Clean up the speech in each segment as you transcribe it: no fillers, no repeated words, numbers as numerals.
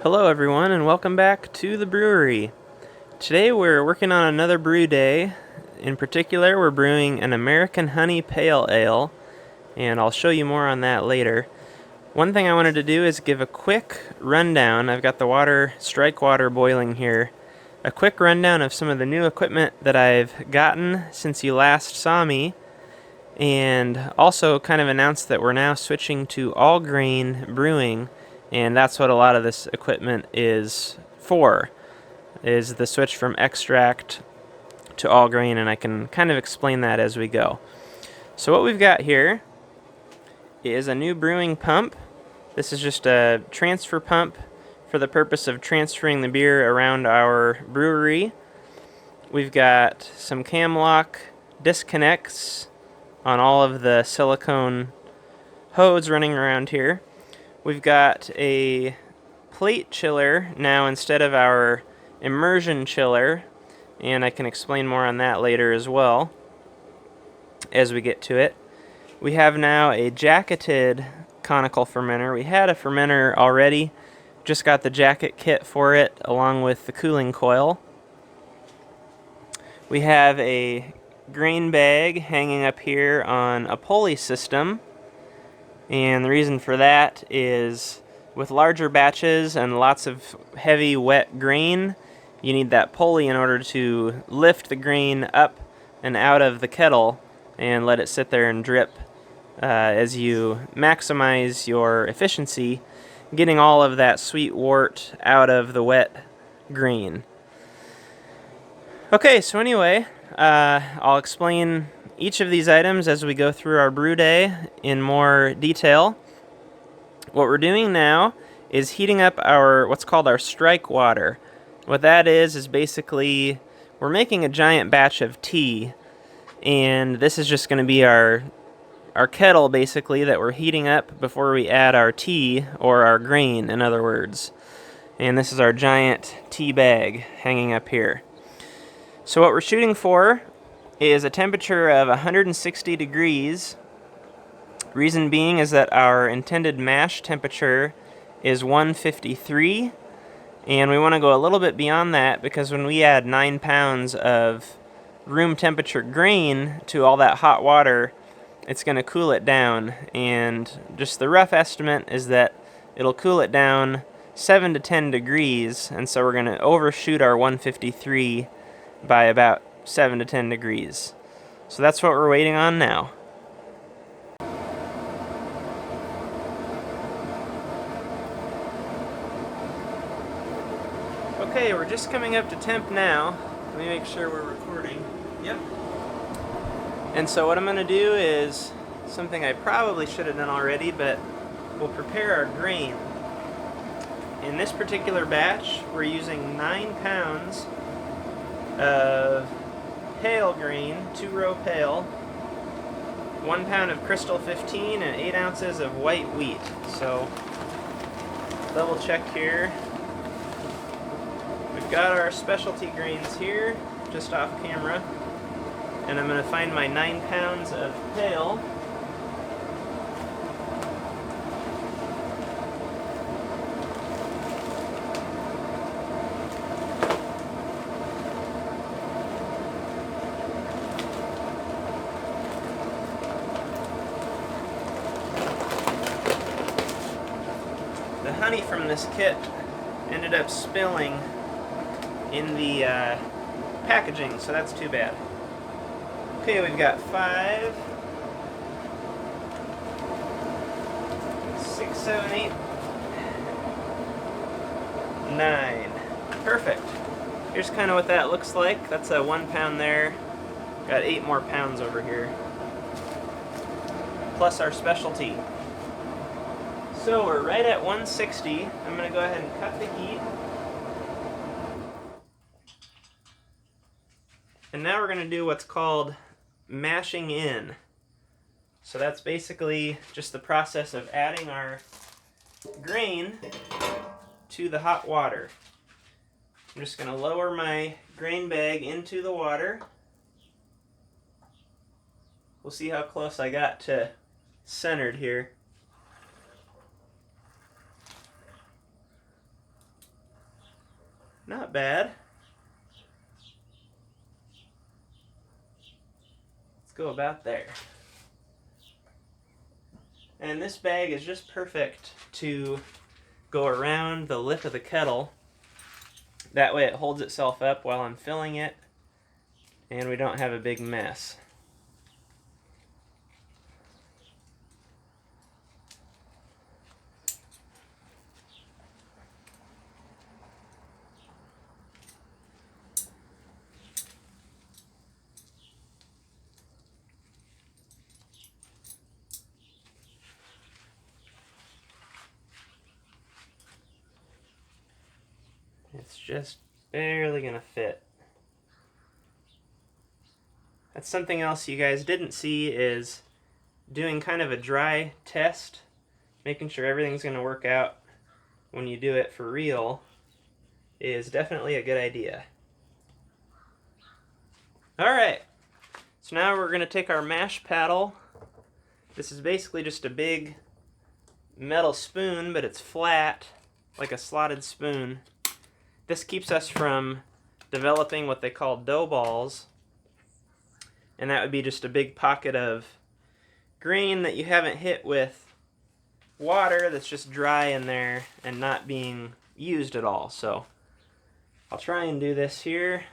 Hello everyone and welcome back to the brewery. Today we're working on another brew day. In particular, we're brewing an American Honey Pale Ale, and I'll show you more on that later. One thing I wanted to do is give a quick rundown. I've got the strike water boiling here. A quick rundown of some of the new equipment that I've gotten since you last saw me, and also kind of announce that we're now switching to all grain brewing, and that's what a lot of this equipment is for, is the switch from extract to all grain, and I can kind of explain that as we go. So what we've got here is a new brewing pump. This is just a transfer pump for the purpose of transferring the beer around our brewery. We've got some cam lock disconnects on all of the silicone hose running around here. We've got a plate chiller now instead of our immersion chiller, and I can explain more on that later as well as we get to it. We have now a jacketed conical fermenter. We had a fermenter already, just got the jacket kit for it along with the cooling coil. We have a grain bag hanging up here on a pulley system, and the reason for that is with larger batches and lots of heavy wet grain, you need that pulley in order to lift the grain up and out of the kettle and let it sit there and drip as you maximize your efficiency getting all of that sweet wort out of the wet grain. Okay, so anyway, I'll explain each of these items as we go through our brew day in more detail. What we're doing now is heating up what's called our strike water. What that is basically we're making a giant batch of tea, and this is just going to be our kettle basically that we're heating up before we add our tea, or our grain in other words. And this is our giant tea bag hanging up here. So what we're shooting for is a temperature of 160 degrees. Reason being is that our intended mash temperature is 153, and we want to go a little bit beyond that because when we add 9 pounds of room temperature grain to all that hot water, it's going to cool it down, and just the rough estimate is that it'll cool it down 7 to 10 degrees, and so we're going to overshoot our 153 by about 7 to 10 degrees. So that's what we're waiting on now. Okay, we're just coming up to temp now. Let me make sure we're recording. Yep. And so what I'm going to do is something I probably should have done already, but we'll prepare our grain. In this particular batch, we're using 9 pounds of pale grain, 2-row pale, 1 pound of Crystal 15, and 8 ounces of white wheat. So, double check here. We've got our specialty grains here, just off camera, and I'm going to find my 9 pounds of pale. The honey from this kit ended up spilling in the packaging, so that's too bad. Okay, we've got 5, 6, 7, 8, 9. Perfect. Here's kind of what that looks like. That's a 1 pound there. Got 8 more pounds over here, plus our specialty. So we're right at 160. I'm going to go ahead and cut the heat. And now we're going to do what's called mashing in. So that's basically just the process of adding our grain to the hot water. I'm just going to lower my grain bag into the water. We'll see how close I got to centered here. Not bad. Let's go about there. And this bag is just perfect to go around the lip of the kettle. That way it holds itself up while I'm filling it, and we don't have a big mess. It's just barely gonna fit. That's something else you guys didn't see, is doing kind of a dry test, making sure everything's gonna work out when you do it for real is definitely a good idea. Alright, so now we're gonna take our mash paddle. This is basically just a big metal spoon, but it's flat, like a slotted spoon. This keeps us from developing what they call dough balls, and that would be just a big pocket of grain that you haven't hit with water that's just dry in there and not being used at all. So I'll try and do this here.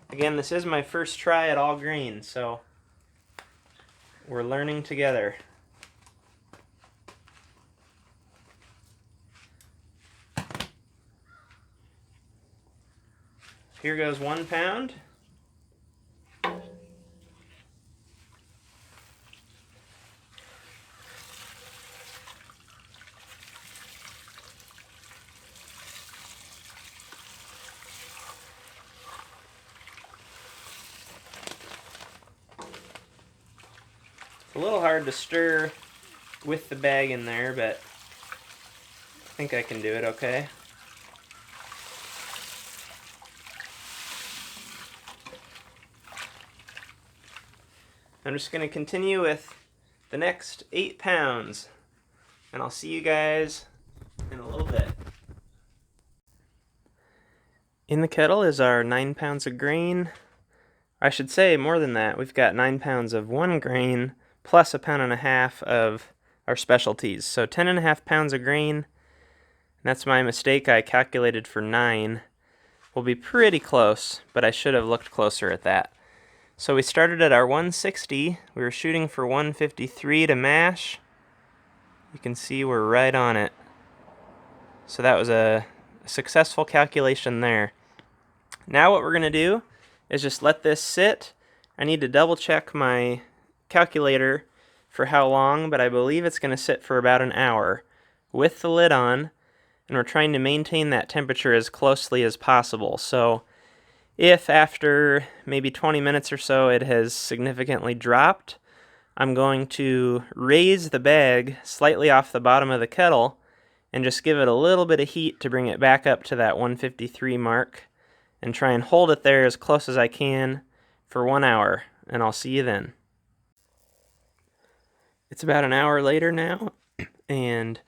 Again, this is my first try at all grain, so we're learning together. Here goes 1 pound. It's a little hard to stir with the bag in there, but I think I can do it okay. I'm just going to continue with the next 8 pounds, and I'll see you guys in a little bit. In the kettle is our 9 pounds of grain. I should say more than that. We've got 9 pounds of one grain plus 1.5 pounds of our specialties. So 10.5 pounds of grain. That's my mistake. I calculated for 9. We'll be pretty close, but I should have looked closer at that. So we started at our 160. We were shooting for 153 to mash. You can see we're right on it. So that was a successful calculation there. Now what we're going to do is just let this sit. I need to double check my calculator for how long, but I believe it's going to sit for about an hour with the lid on, and we're trying to maintain that temperature as closely as possible. So if after maybe 20 minutes or so it has significantly dropped, I'm going to raise the bag slightly off the bottom of the kettle and just give it a little bit of heat to bring it back up to that 153 mark, and try and hold it there as close as I can for 1 hour, and I'll see you then. It's about an hour later now, and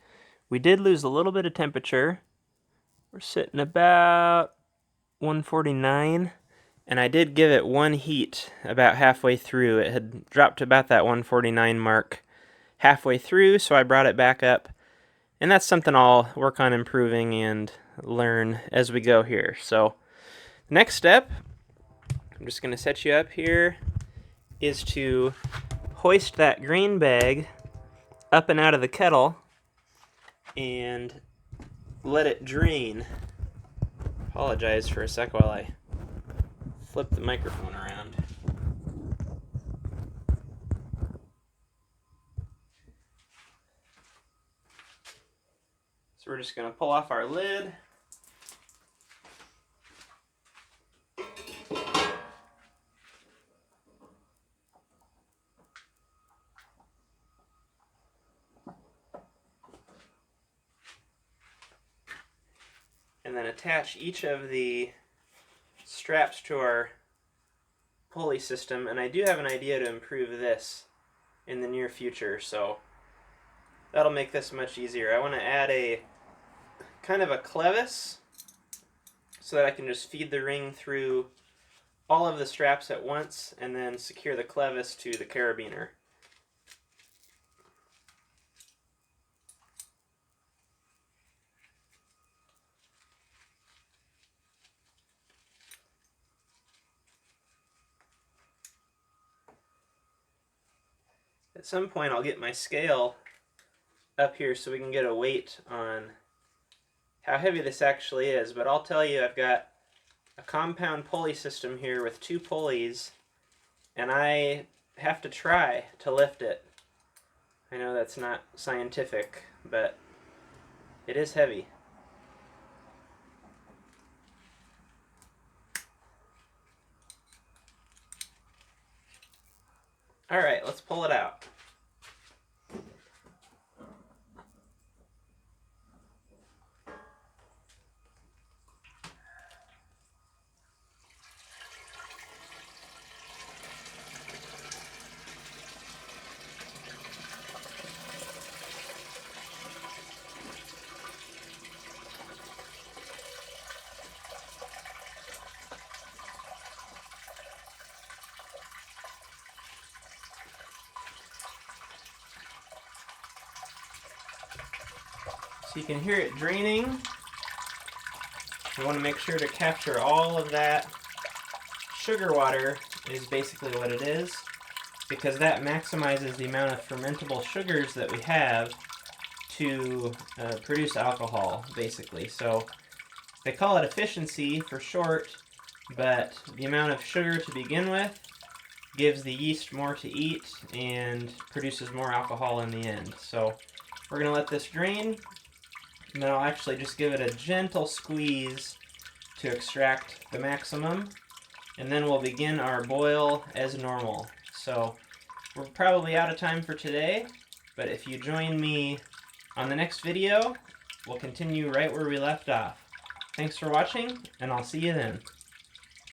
we did lose a little bit of temperature. We're sitting about 149, and I did give it one heat about halfway through. It had dropped to about that 149 mark halfway through, so I brought it back up, and that's something I'll work on improving and learn as we go here. So next step, I'm just going to set you up here, is to hoist that grain bag up and out of the kettle and let it drain. Apologize for a sec while I flip the microphone around. So we're just going to pull off our lid. And then attach each of the straps to our pulley system. And I do have an idea to improve this in the near future, so that'll make this much easier. I want to add a kind of a clevis so that I can just feed the ring through all of the straps at once and then secure the clevis to the carabiner. At some point I'll get my scale up here so we can get a weight on how heavy this actually is, but I'll tell you, I've got a compound pulley system here with 2 pulleys, and I have to try to lift it. I know that's not scientific, but it is heavy. Alright, let's pull it out. So you can hear it draining. You want to make sure to capture all of that. Sugar water is basically what it is, because that maximizes the amount of fermentable sugars that we have to produce alcohol, basically. So they call it efficiency for short, but the amount of sugar to begin with gives the yeast more to eat and produces more alcohol in the end. So we're going to let this drain, and then I'll actually just give it a gentle squeeze to extract the maximum, and then we'll begin our boil as normal. So we're probably out of time for today, but if you join me on the next video, we'll continue right where we left off. Thanks for watching, and I'll see you then.